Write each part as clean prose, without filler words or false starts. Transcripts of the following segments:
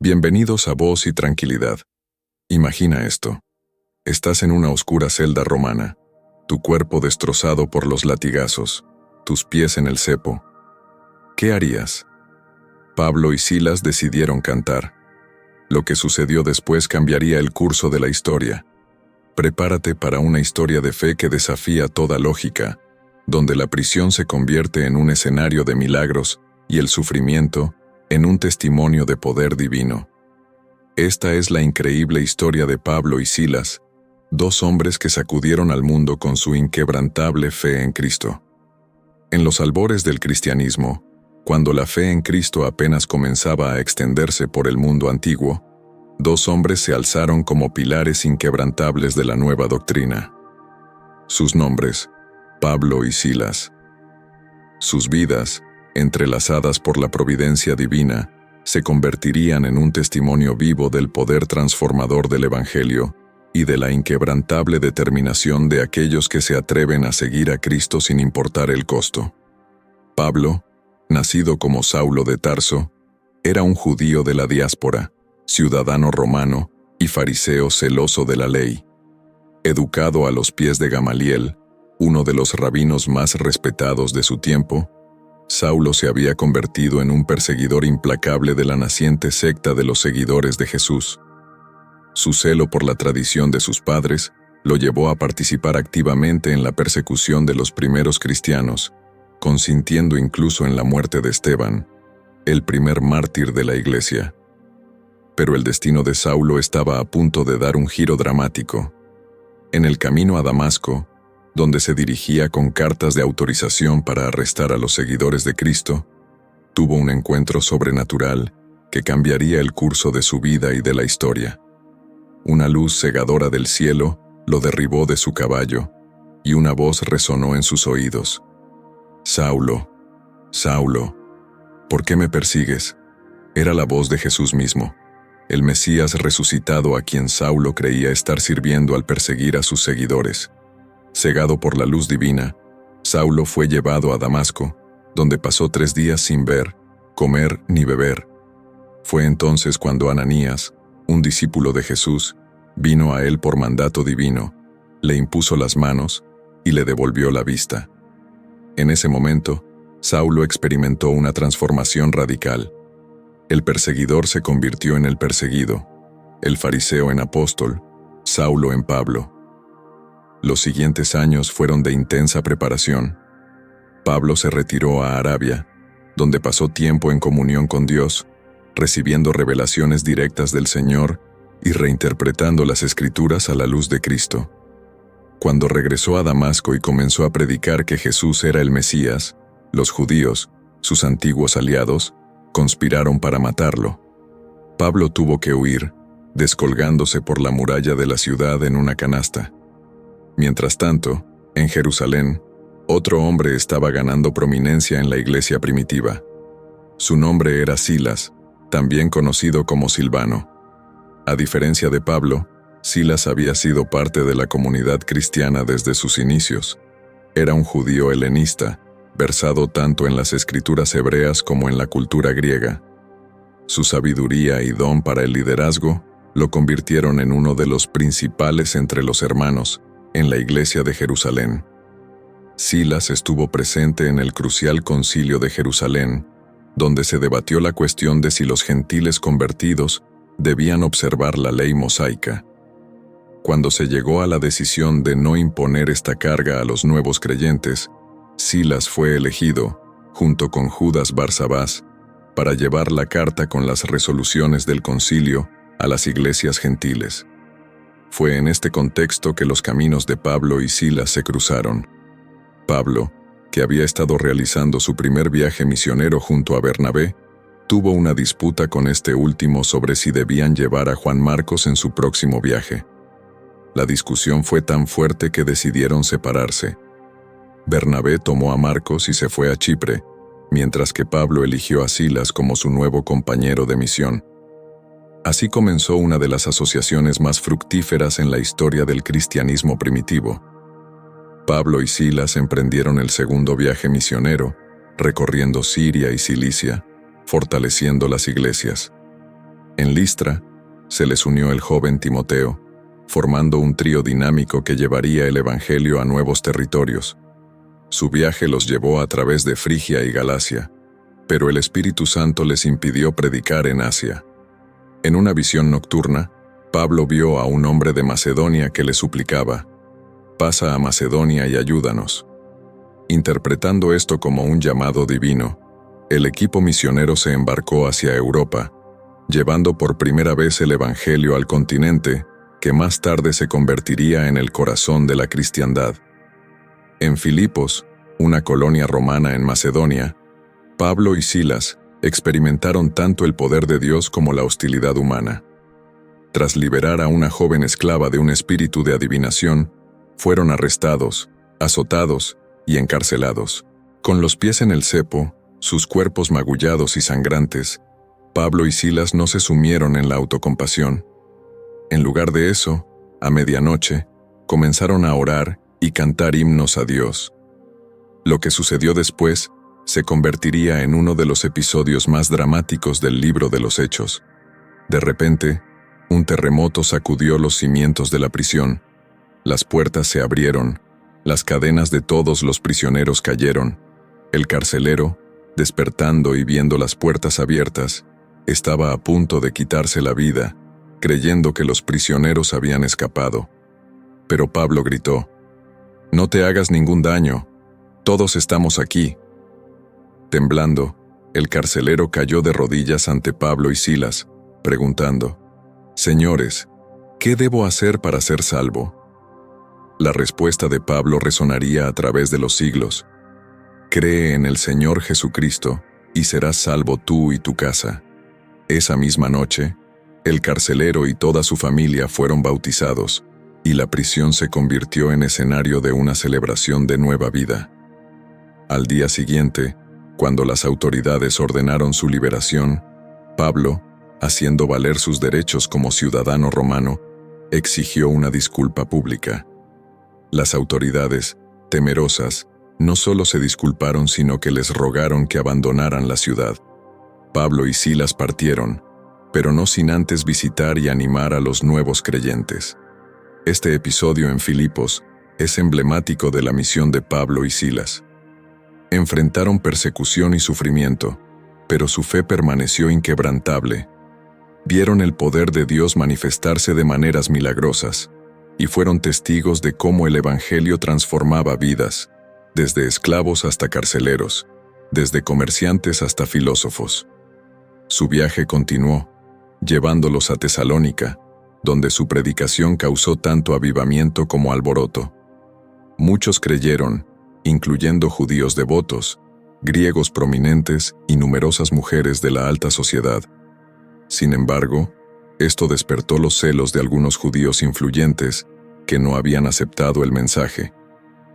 Bienvenidos a Voz y Tranquilidad. Imagina esto. Estás en una oscura celda romana, tu cuerpo destrozado por los latigazos, tus pies en el cepo. ¿Qué harías? Pablo y Silas decidieron cantar. Lo que sucedió después cambiaría el curso de la historia. Prepárate para una historia de fe que desafía toda lógica, donde la prisión se convierte en un escenario de milagros y el sufrimiento en un testimonio de poder divino. Esta es la increíble historia de Pablo y Silas, dos hombres que sacudieron al mundo con su inquebrantable fe en Cristo. En los albores del cristianismo, cuando la fe en Cristo apenas comenzaba a extenderse por el mundo antiguo, dos hombres se alzaron como pilares inquebrantables de la nueva doctrina. Sus nombres, Pablo y Silas. Sus vidas, entrelazadas por la providencia divina, se convertirían en un testimonio vivo del poder transformador del Evangelio y de la inquebrantable determinación de aquellos que se atreven a seguir a Cristo sin importar el costo. Pablo, nacido como Saulo de Tarso, era un judío de la diáspora, ciudadano romano y fariseo celoso de la ley. Educado a los pies de Gamaliel, uno de los rabinos más respetados de su tiempo, Saulo se había convertido en un perseguidor implacable de la naciente secta de los seguidores de Jesús. Su celo por la tradición de sus padres lo llevó a participar activamente en la persecución de los primeros cristianos, consintiendo incluso en la muerte de Esteban, el primer mártir de la iglesia. Pero el destino de Saulo estaba a punto de dar un giro dramático. En el camino a Damasco, donde se dirigía con cartas de autorización para arrestar a los seguidores de Cristo, tuvo un encuentro sobrenatural que cambiaría el curso de su vida y de la historia. Una luz cegadora del cielo lo derribó de su caballo, y una voz resonó en sus oídos. «Saulo, Saulo, ¿por qué me persigues?». Era la voz de Jesús mismo, el Mesías resucitado a quien Saulo creía estar sirviendo al perseguir a sus seguidores. Cegado por la luz divina, Saulo fue llevado a Damasco, donde pasó 3 días sin ver, comer ni beber. Fue entonces cuando Ananías, un discípulo de Jesús, vino a él por mandato divino, le impuso las manos y le devolvió la vista. En ese momento, Saulo experimentó una transformación radical. El perseguidor se convirtió en el perseguido, el fariseo en apóstol, Saulo en Pablo. Los siguientes años fueron de intensa preparación. Pablo se retiró a Arabia, donde pasó tiempo en comunión con Dios, recibiendo revelaciones directas del Señor y reinterpretando las Escrituras a la luz de Cristo. Cuando regresó a Damasco y comenzó a predicar que Jesús era el Mesías, los judíos, sus antiguos aliados, conspiraron para matarlo. Pablo tuvo que huir, descolgándose por la muralla de la ciudad en una canasta. Mientras tanto, en Jerusalén, otro hombre estaba ganando prominencia en la iglesia primitiva. Su nombre era Silas, también conocido como Silvano. A diferencia de Pablo, Silas había sido parte de la comunidad cristiana desde sus inicios. Era un judío helenista, versado tanto en las escrituras hebreas como en la cultura griega. Su sabiduría y don para el liderazgo lo convirtieron en uno de los principales entre los hermanos en la iglesia de Jerusalén. Silas estuvo presente en el crucial concilio de Jerusalén, donde se debatió la cuestión de si los gentiles convertidos debían observar la ley mosaica. Cuando se llegó a la decisión de no imponer esta carga a los nuevos creyentes, Silas fue elegido, junto con Judas Barsabás, para llevar la carta con las resoluciones del concilio a las iglesias gentiles. Fue en este contexto que los caminos de Pablo y Silas se cruzaron. Pablo, que había estado realizando su primer viaje misionero junto a Bernabé, tuvo una disputa con este último sobre si debían llevar a Juan Marcos en su próximo viaje. La discusión fue tan fuerte que decidieron separarse. Bernabé tomó a Marcos y se fue a Chipre, mientras que Pablo eligió a Silas como su nuevo compañero de misión. Así comenzó una de las asociaciones más fructíferas en la historia del cristianismo primitivo. Pablo y Silas emprendieron el segundo viaje misionero, recorriendo Siria y Cilicia, fortaleciendo las iglesias. En Listra, se les unió el joven Timoteo, formando un trío dinámico que llevaría el Evangelio a nuevos territorios. Su viaje los llevó a través de Frigia y Galacia, pero el Espíritu Santo les impidió predicar en Asia. En una visión nocturna, Pablo vio a un hombre de Macedonia que le suplicaba: «Pasa a Macedonia y ayúdanos». Interpretando esto como un llamado divino, el equipo misionero se embarcó hacia Europa, llevando por primera vez el Evangelio al continente, que más tarde se convertiría en el corazón de la cristiandad. En Filipos, una colonia romana en Macedonia, Pablo y Silas experimentaron tanto el poder de Dios como la hostilidad humana. Tras liberar a una joven esclava de un espíritu de adivinación, fueron arrestados, azotados y encarcelados. Con los pies en el cepo, sus cuerpos magullados y sangrantes, Pablo y Silas no se sumieron en la autocompasión. En lugar de eso, a medianoche, comenzaron a orar y cantar himnos a Dios. Lo que sucedió después se convertiría en uno de los episodios más dramáticos del libro de los Hechos. De repente, un terremoto sacudió los cimientos de la prisión. Las puertas se abrieron, las cadenas de todos los prisioneros cayeron. El carcelero, despertando y viendo las puertas abiertas, estaba a punto de quitarse la vida, creyendo que los prisioneros habían escapado. Pero Pablo gritó: «No te hagas ningún daño, todos estamos aquí». Temblando, el carcelero cayó de rodillas ante Pablo y Silas, preguntando: «Señores, ¿qué debo hacer para ser salvo?». La respuesta de Pablo resonaría a través de los siglos: «Cree en el Señor Jesucristo, y serás salvo tú y tu casa». Esa misma noche, el carcelero y toda su familia fueron bautizados, y la prisión se convirtió en escenario de una celebración de nueva vida. Al día siguiente, cuando las autoridades ordenaron su liberación, Pablo, haciendo valer sus derechos como ciudadano romano, exigió una disculpa pública. Las autoridades, temerosas, no solo se disculparon, sino que les rogaron que abandonaran la ciudad. Pablo y Silas partieron, pero no sin antes visitar y animar a los nuevos creyentes. Este episodio en Filipos es emblemático de la misión de Pablo y Silas. Enfrentaron persecución y sufrimiento, pero su fe permaneció inquebrantable. Vieron el poder de Dios manifestarse de maneras milagrosas, y fueron testigos de cómo el Evangelio transformaba vidas, desde esclavos hasta carceleros, desde comerciantes hasta filósofos. Su viaje continuó, llevándolos a Tesalónica, donde su predicación causó tanto avivamiento como alboroto. Muchos creyeron, incluyendo judíos devotos, griegos prominentes y numerosas mujeres de la alta sociedad. Sin embargo, esto despertó los celos de algunos judíos influyentes que no habían aceptado el mensaje.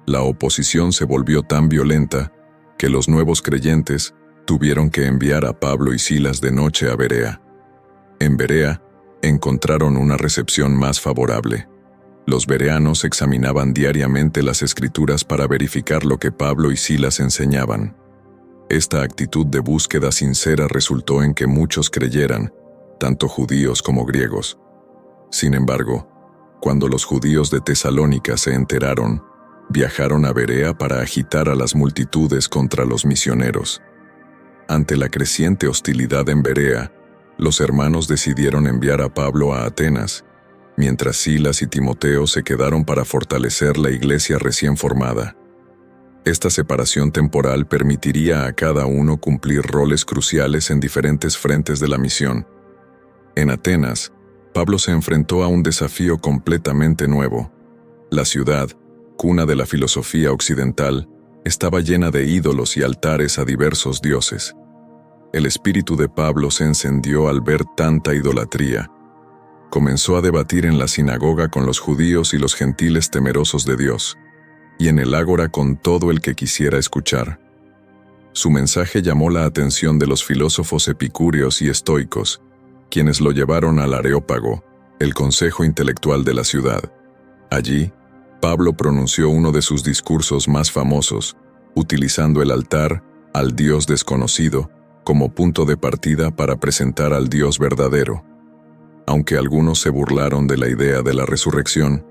La oposición se volvió tan violenta que los nuevos creyentes tuvieron que enviar a Pablo y Silas de noche a Berea. En Berea, encontraron una recepción más favorable. Los bereanos examinaban diariamente las Escrituras para verificar lo que Pablo y Silas enseñaban. Esta actitud de búsqueda sincera resultó en que muchos creyeran, tanto judíos como griegos. Sin embargo, cuando los judíos de Tesalónica se enteraron, viajaron a Berea para agitar a las multitudes contra los misioneros. Ante la creciente hostilidad en Berea, los hermanos decidieron enviar a Pablo a Atenas, mientras Silas y Timoteo se quedaron para fortalecer la iglesia recién formada. Esta separación temporal permitiría a cada uno cumplir roles cruciales en diferentes frentes de la misión. En Atenas, Pablo se enfrentó a un desafío completamente nuevo. La ciudad, cuna de la filosofía occidental, estaba llena de ídolos y altares a diversos dioses. El espíritu de Pablo se encendió al ver tanta idolatría. Comenzó a debatir en la sinagoga con los judíos y los gentiles temerosos de Dios, y en el ágora con todo el que quisiera escuchar. Su mensaje llamó la atención de los filósofos epicúreos y estoicos, quienes lo llevaron al Areópago, el consejo intelectual de la ciudad. Allí, Pablo pronunció uno de sus discursos más famosos, utilizando el altar, al Dios desconocido, como punto de partida para presentar al Dios verdadero, Aunque algunos se burlaron de la idea de la resurrección,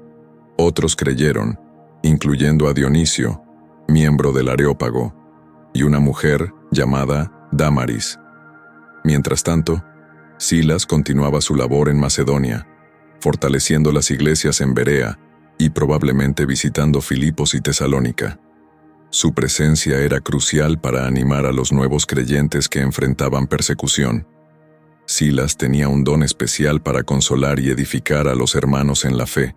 otros creyeron, incluyendo a Dionisio, miembro del Areópago, y una mujer llamada Dámaris. Mientras tanto, Silas continuaba su labor en Macedonia, fortaleciendo las iglesias en Berea y probablemente visitando Filipos y Tesalónica. Su presencia era crucial para animar a los nuevos creyentes que enfrentaban persecución. Silas tenía un don especial para consolar y edificar a los hermanos en la fe,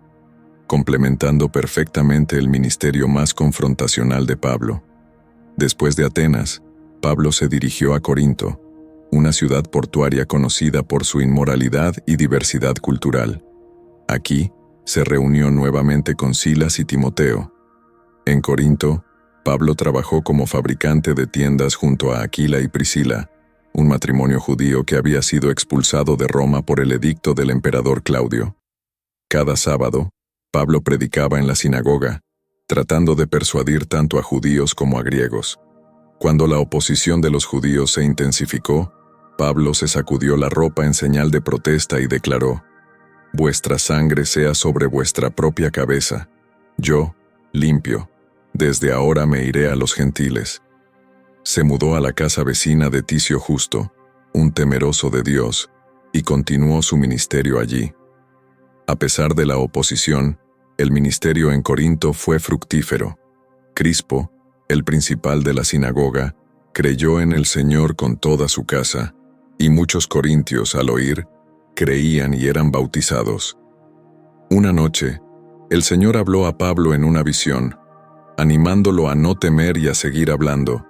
complementando perfectamente el ministerio más confrontacional de Pablo. Después de Atenas, Pablo se dirigió a Corinto, una ciudad portuaria conocida por su inmoralidad y diversidad cultural. Aquí, se reunió nuevamente con Silas y Timoteo. En Corinto, Pablo trabajó como fabricante de tiendas junto a Aquila y Priscila, un matrimonio judío que había sido expulsado de Roma por el edicto del emperador Claudio. Cada sábado, Pablo predicaba en la sinagoga, tratando de persuadir tanto a judíos como a griegos. Cuando la oposición de los judíos se intensificó, Pablo se sacudió la ropa en señal de protesta y declaró: «Vuestra sangre sea sobre vuestra propia cabeza. Yo, limpio, desde ahora me iré a los gentiles». Se mudó a la casa vecina de Ticio Justo, un temeroso de Dios, y continuó su ministerio allí. A pesar de la oposición, el ministerio en Corinto fue fructífero. Crispo, el principal de la sinagoga, creyó en el Señor con toda su casa, y muchos corintios, al oír, creían y eran bautizados. Una noche, el Señor habló a Pablo en una visión, animándolo a no temer y a seguir hablando,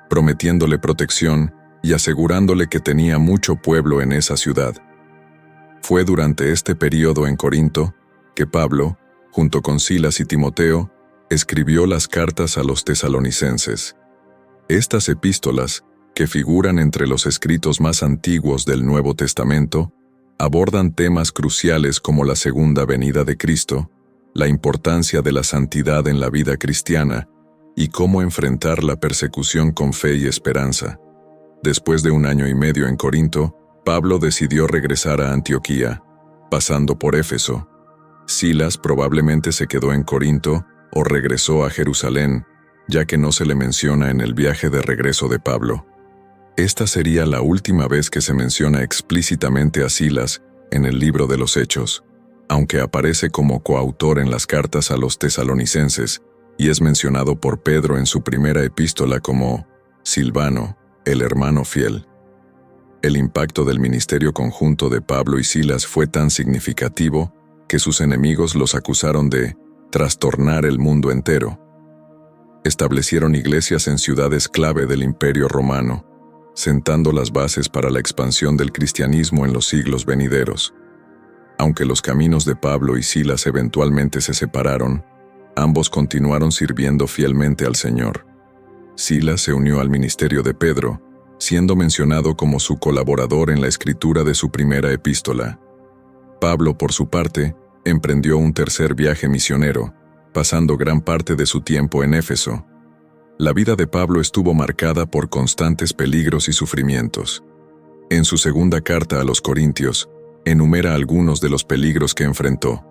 prometiéndole protección y asegurándole que tenía mucho pueblo en esa ciudad. Fue durante este período en Corinto que Pablo, junto con Silas y Timoteo, escribió las cartas a los tesalonicenses. Estas epístolas, que figuran entre los escritos más antiguos del Nuevo Testamento, abordan temas cruciales como la segunda venida de Cristo, la importancia de la santidad en la vida cristiana y cómo enfrentar la persecución con fe y esperanza. Después de 1 año y medio en Corinto, Pablo decidió regresar a Antioquía, pasando por Éfeso. Silas probablemente se quedó en Corinto o regresó a Jerusalén, ya que no se le menciona en el viaje de regreso de Pablo. Esta sería la última vez que se menciona explícitamente a Silas en el libro de los Hechos, aunque aparece como coautor en las cartas a los tesalonicenses y es mencionado por Pedro en su primera epístola como Silvano, el hermano fiel. El impacto del ministerio conjunto de Pablo y Silas fue tan significativo que sus enemigos los acusaron de trastornar el mundo entero. Establecieron iglesias en ciudades clave del Imperio Romano, sentando las bases para la expansión del cristianismo en los siglos venideros. Aunque los caminos de Pablo y Silas eventualmente se separaron, ambos continuaron sirviendo fielmente al Señor. Silas se unió al ministerio de Pedro, siendo mencionado como su colaborador en la escritura de su primera epístola. Pablo, por su parte, emprendió un tercer viaje misionero, pasando gran parte de su tiempo en Éfeso. La vida de Pablo estuvo marcada por constantes peligros y sufrimientos. En su segunda carta a los Corintios, enumera algunos de los peligros que enfrentó.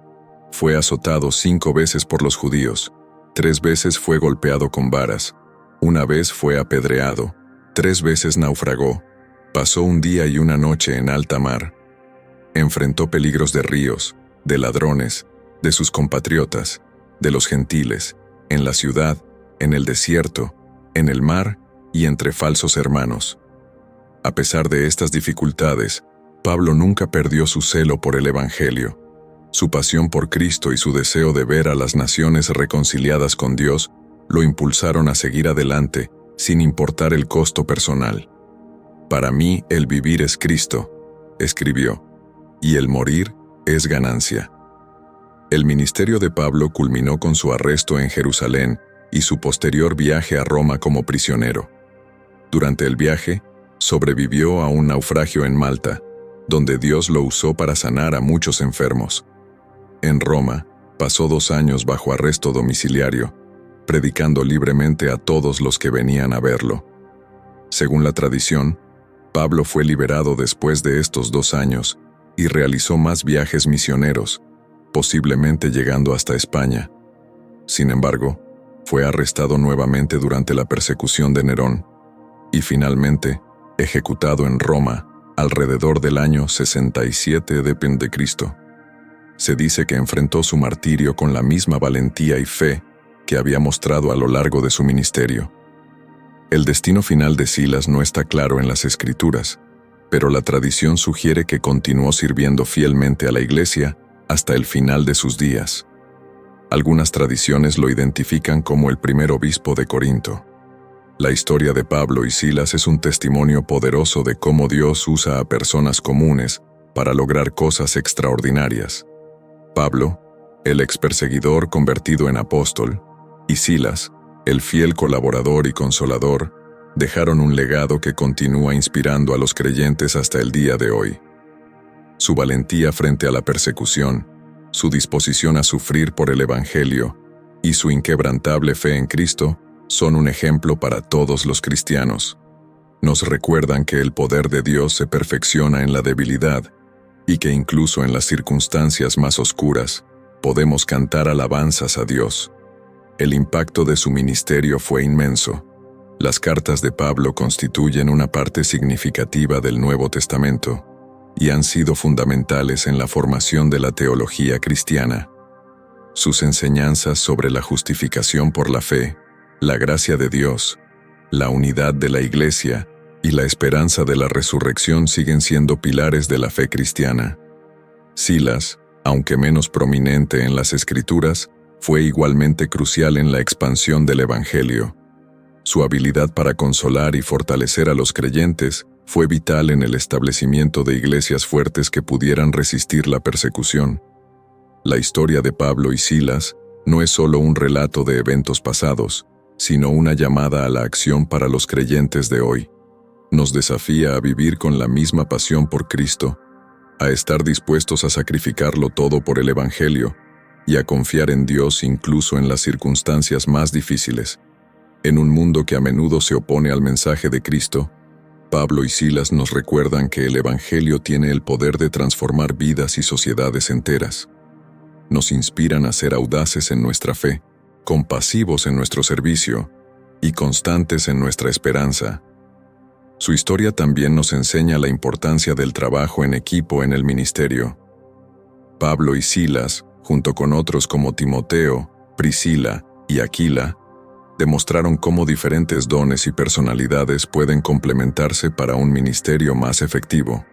Fue azotado 5 veces por los judíos, 3 veces fue golpeado con varas, 1 vez fue apedreado, 3 veces naufragó, pasó un día y una noche en alta mar. Enfrentó peligros de ríos, de ladrones, de sus compatriotas, de los gentiles, en la ciudad, en el desierto, en el mar y entre falsos hermanos. A pesar de estas dificultades, Pablo nunca perdió su celo por el Evangelio. Su pasión por Cristo y su deseo de ver a las naciones reconciliadas con Dios lo impulsaron a seguir adelante, sin importar el costo personal. «Para mí el vivir es Cristo», escribió, «y el morir es ganancia». El ministerio de Pablo culminó con su arresto en Jerusalén y su posterior viaje a Roma como prisionero. Durante el viaje, sobrevivió a un naufragio en Malta, donde Dios lo usó para sanar a muchos enfermos. En Roma, pasó 2 años bajo arresto domiciliario, predicando libremente a todos los que venían a verlo. Según la tradición, Pablo fue liberado después de estos 2 años, y realizó más viajes misioneros, posiblemente llegando hasta España. Sin embargo, fue arrestado nuevamente durante la persecución de Nerón y finalmente ejecutado en Roma alrededor del año 67 de Cristo. Se dice que enfrentó su martirio con la misma valentía y fe que había mostrado a lo largo de su ministerio. El destino final de Silas no está claro en las Escrituras, pero la tradición sugiere que continuó sirviendo fielmente a la Iglesia hasta el final de sus días. Algunas tradiciones lo identifican como el primer obispo de Corinto. La historia de Pablo y Silas es un testimonio poderoso de cómo Dios usa a personas comunes para lograr cosas extraordinarias. Pablo, el experseguidor convertido en apóstol, y Silas, el fiel colaborador y consolador, dejaron un legado que continúa inspirando a los creyentes hasta el día de hoy. Su valentía frente a la persecución, su disposición a sufrir por el Evangelio y su inquebrantable fe en Cristo son un ejemplo para todos los cristianos. Nos recuerdan que el poder de Dios se perfecciona en la debilidad y que incluso en las circunstancias más oscuras podemos cantar alabanzas a Dios. El impacto de su ministerio fue inmenso. Las cartas de Pablo constituyen una parte significativa del Nuevo Testamento y han sido fundamentales en la formación de la teología cristiana. Sus enseñanzas sobre la justificación por la fe, la gracia de Dios, la unidad de la Iglesia y la esperanza de la resurrección siguen siendo pilares de la fe cristiana. Silas, aunque menos prominente en las Escrituras, fue igualmente crucial en la expansión del Evangelio. Su habilidad para consolar y fortalecer a los creyentes fue vital en el establecimiento de iglesias fuertes que pudieran resistir la persecución. La historia de Pablo y Silas no es solo un relato de eventos pasados, sino una llamada a la acción para los creyentes de hoy. Nos desafía a vivir con la misma pasión por Cristo, a estar dispuestos a sacrificarlo todo por el Evangelio y a confiar en Dios incluso en las circunstancias más difíciles. En un mundo que a menudo se opone al mensaje de Cristo, Pablo y Silas nos recuerdan que el Evangelio tiene el poder de transformar vidas y sociedades enteras. Nos inspiran a ser audaces en nuestra fe, compasivos en nuestro servicio y constantes en nuestra esperanza. Su historia también nos enseña la importancia del trabajo en equipo en el ministerio. Pablo y Silas, junto con otros como Timoteo, Priscila y Aquila, demostraron cómo diferentes dones y personalidades pueden complementarse para un ministerio más efectivo.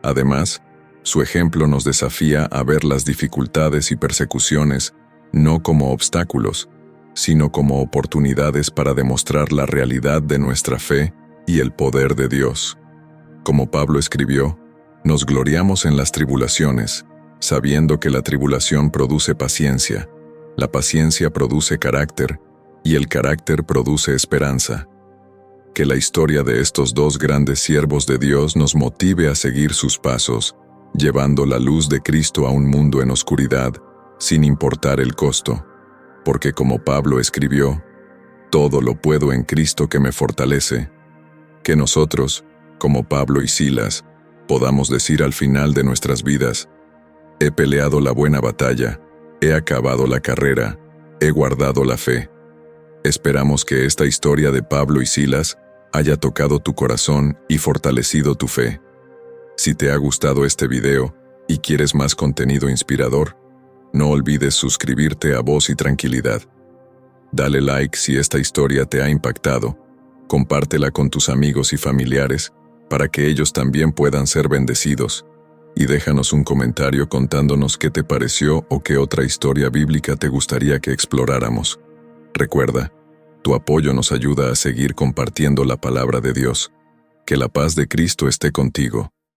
Además, su ejemplo nos desafía a ver las dificultades y persecuciones no como obstáculos, sino como oportunidades para demostrar la realidad de nuestra fe y el poder de Dios. Como Pablo escribió, nos gloriamos en las tribulaciones, sabiendo que la tribulación produce paciencia, la paciencia produce carácter, y el carácter produce esperanza. Que la historia de estos dos grandes siervos de Dios nos motive a seguir sus pasos, llevando la luz de Cristo a un mundo en oscuridad, sin importar el costo. Porque como Pablo escribió, todo lo puedo en Cristo que me fortalece. Que nosotros, como Pablo y Silas, podamos decir al final de nuestras vidas, he peleado la buena batalla, he acabado la carrera, he guardado la fe. Esperamos que esta historia de Pablo y Silas haya tocado tu corazón y fortalecido tu fe. Si te ha gustado este video y quieres más contenido inspirador, no olvides suscribirte a Voz y Tranquilidad. Dale like si esta historia te ha impactado, compártela con tus amigos y familiares para que ellos también puedan ser bendecidos, y déjanos un comentario contándonos qué te pareció o qué otra historia bíblica te gustaría que exploráramos. Recuerda, tu apoyo nos ayuda a seguir compartiendo la palabra de Dios. Que la paz de Cristo esté contigo.